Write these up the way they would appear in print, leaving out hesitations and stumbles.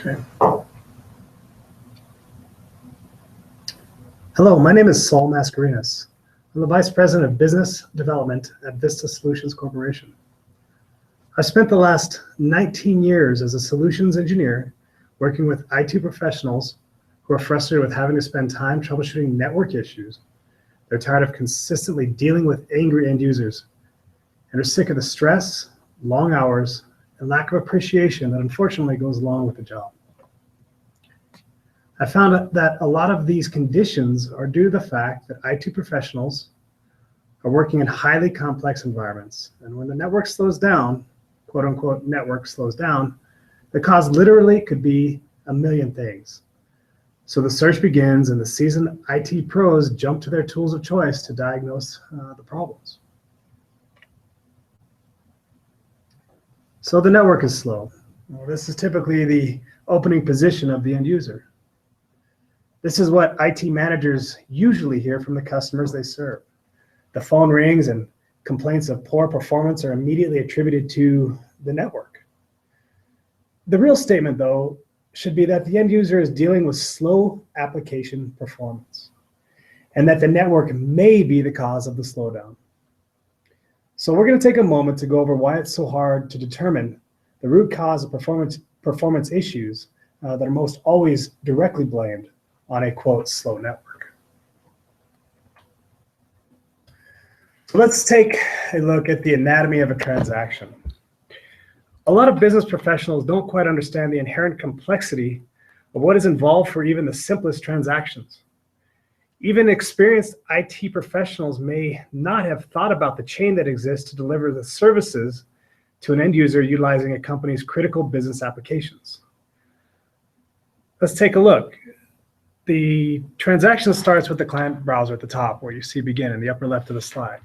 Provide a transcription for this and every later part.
Okay. Hello, my name is Saul Mascarenas. I'm the Vice President of Business Development at Vista Solutions Corporation. I've spent the last 19 years as a solutions engineer working with IT professionals who are frustrated with having to spend time troubleshooting network issues. They're tired of consistently dealing with angry end users and are sick of the stress, long hours, and lack of appreciation that unfortunately goes along with the job. I found that a lot of these conditions are due to the fact that IT professionals are working in highly complex environments. And when the network slows down, quote unquote, network slows down, the cause literally could be a million things. So the search begins and the seasoned IT pros jump to their tools of choice to diagnose the problems. So the network is slow. Well, this is typically the opening position of the end user. This is what IT managers usually hear from the customers they serve. The phone rings and complaints of poor performance are immediately attributed to the network. The real statement, though, should be that the end user is dealing with slow application performance and that the network may be the cause of the slowdown. So we're going to take a moment to go over why it's so hard to determine the root cause of performance issues that are most always directly blamed on a, quote, slow network. So let's take a look at the anatomy of a transaction. A lot of business professionals don't quite understand the inherent complexity of what is involved for even the simplest transactions. Even experienced IT professionals may not have thought about the chain that exists to deliver the services to an end user utilizing a company's critical business applications. Let's take a look. The transaction starts with the client browser at the top, where you see begin in the upper left of the slide.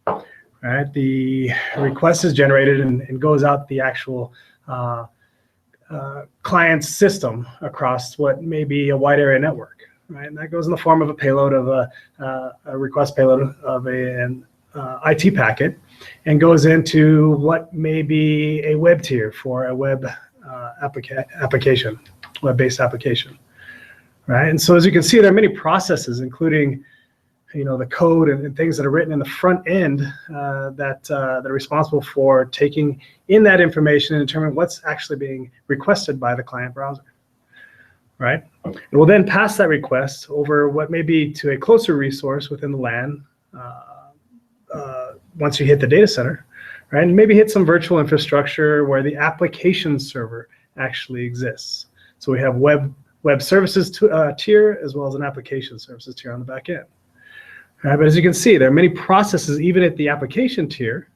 All right, the request is generated and goes out the actual client's system across what may be a wide area network. Right, and that goes in the form of a payload of a request payload of an IT packet, and goes into what may be a web tier for a web application, web-based application. Right, and so as you can see, there are many processes, including, the code and things that are written in the front end that are responsible for taking in that information and determining what's actually being requested by the client browser. Right, and we'll then pass that request over what may be to a closer resource within the LAN once you hit the data center, right, and maybe hit some virtual infrastructure where the application server actually exists. So we have web services tier as well as an application services tier on the back end. But as you can see, there are many processes even at the application tier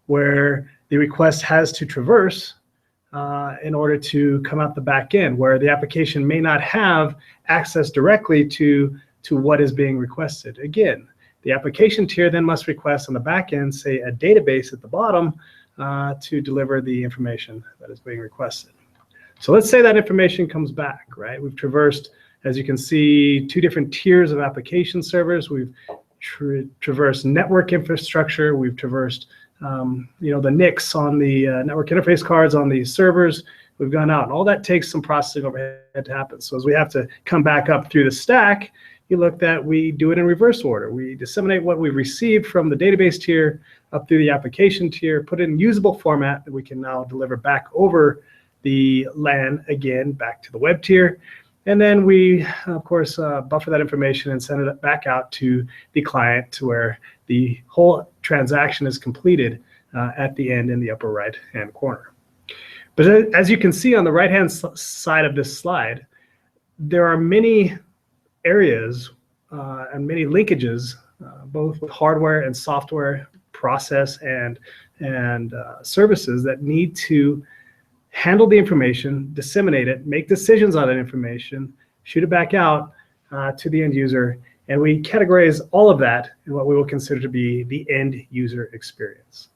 where the request has to traverse in order to come out the back end, where the application may not have access directly to what is being requested. Again, the application tier then must request on the back end, say, a database at the bottom to deliver the information that is being requested. So let's say that information comes back, right? We've traversed, as you can see, two different tiers of application servers. We've traversed network infrastructure. We've traversed the NICs on the network interface cards on the servers. We've gone out, and all that takes some processing overhead to happen. So as we have to come back up through the stack, you look that we do it in reverse order. We disseminate what we've received from the database tier up through the application tier, put it in usable format that we can now deliver back over the LAN again back to the web tier. And then we, of course, buffer that information and send it back out to the client to where the whole transaction is completed at the end in the upper right-hand corner. But as you can see on the right-hand side of this slide, there are many areas and many linkages, both with hardware and software, process and services that need to handle the information, disseminate it, make decisions on that information, shoot it back out to the end user, and we categorize all of that in what we will consider to be the end user experience.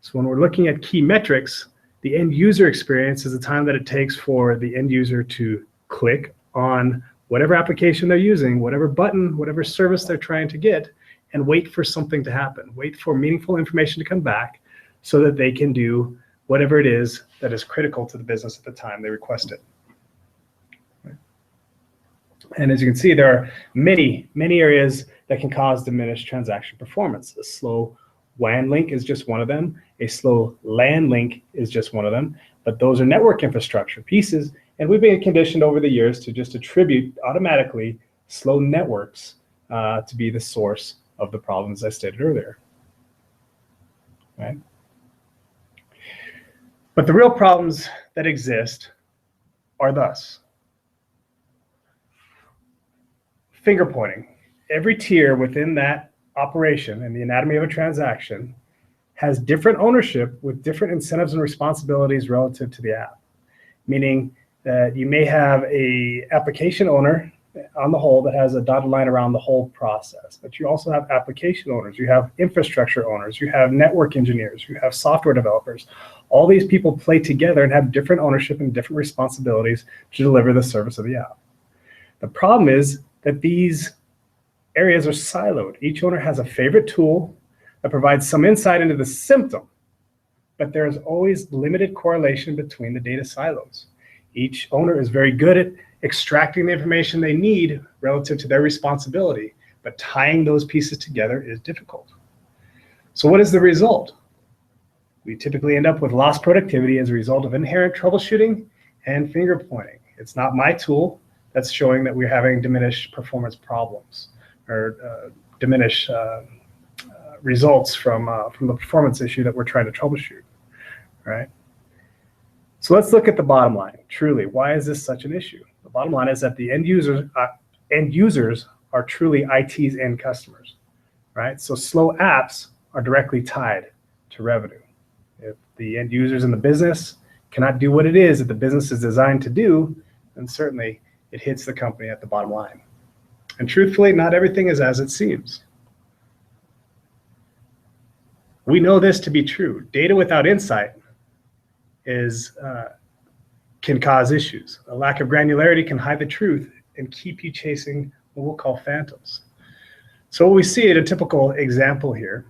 So when we're looking at key metrics, the end user experience is the time that it takes for the end user to click on whatever application they're using, whatever button, whatever service they're trying to get, and wait for something to happen, wait for meaningful information to come back so that they can do whatever it is that is critical to the business at the time they request it. And as you can see, there are many areas that can cause diminished transaction performance. A slow WAN link is just one of them. A slow LAN link is just one of them. But those are network infrastructure pieces. And we've been conditioned over the years to just attribute automatically slow networks to be the source of the problems I stated earlier. Right? But the real problems that exist are thus. Finger pointing. Every tier within that operation in the anatomy of a transaction has different ownership with different incentives and responsibilities relative to the app. Meaning that you may have a application owner on the whole that has a dotted line around the whole process, but you also have application owners, you have infrastructure owners, you have network engineers, you have software developers. All these people play together and have different ownership and different responsibilities to deliver the service of the app. The problem is that these areas are siloed. Each owner has a favorite tool that provides some insight into the symptom, but there's always limited correlation between the data silos. Each owner is very good at extracting the information they need relative to their responsibility, but tying those pieces together is difficult. So what is the result? We typically end up with lost productivity as a result of inherent troubleshooting and finger pointing. It's not my tool that's showing that we're having diminished performance problems or diminished results from the performance issue that we're trying to troubleshoot, right? So let's look at the bottom line. Truly, why is this such an issue? The bottom line is that the end users are truly IT's end customers, right? So slow apps are directly tied to revenue. If the end users in the business cannot do what it is that the business is designed to do, then certainly it hits the company at the bottom line. And truthfully, not everything is as it seems. We know this to be true. Data without insight can cause issues. A lack of granularity can hide the truth and keep you chasing what we'll call phantoms. So what we see at a typical example here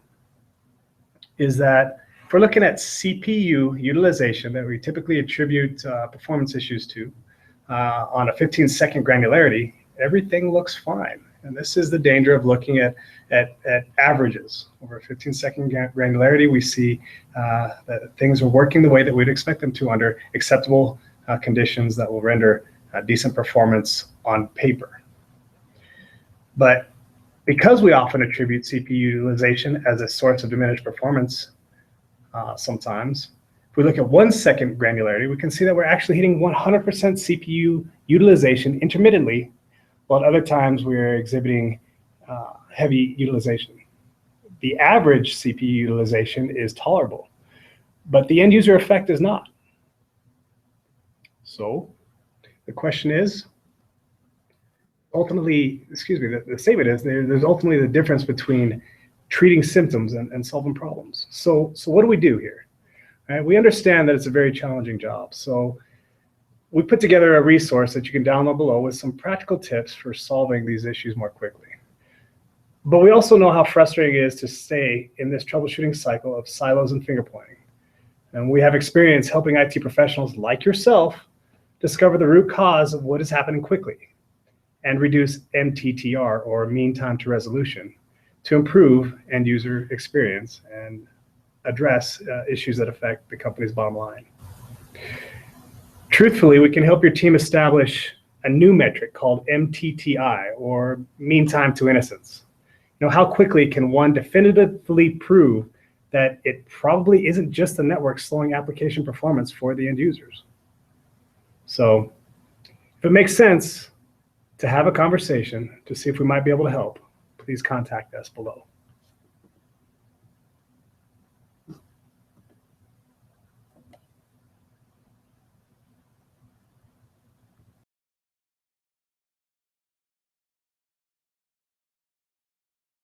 is that if we're looking at CPU utilization that we typically attribute performance issues to on a 15-second granularity, everything looks fine. And this is the danger of looking at averages. Over a 15-second granularity, we see that things are working the way that we'd expect them to under acceptable conditions that will render decent performance on paper. But because we often attribute CPU utilization as a source of diminished performance sometimes, if we look at 1 second granularity, we can see that we're actually hitting 100% CPU utilization intermittently, while at other times we're exhibiting heavy utilization. The average CPU utilization is tolerable, but the end user effect is not. So the question is, ultimately, the statement is there's ultimately the difference between treating symptoms and solving problems. So what do we do here? Right? We understand that it's a very challenging job. So we put together a resource that you can download below with some practical tips for solving these issues more quickly. But we also know how frustrating it is to stay in this troubleshooting cycle of silos and finger pointing. And we have experience helping IT professionals like yourself discover the root cause of what is happening quickly and reduce MTTR, or mean time to resolution, to improve end user experience and address issues that affect the company's bottom line. Truthfully, we can help your team establish a new metric called MTTI, or mean time to innocence. You know, how quickly can one definitively prove that it probably isn't just the network slowing application performance for the end users? So if it makes sense to have a conversation to see if we might be able to help, please contact us below.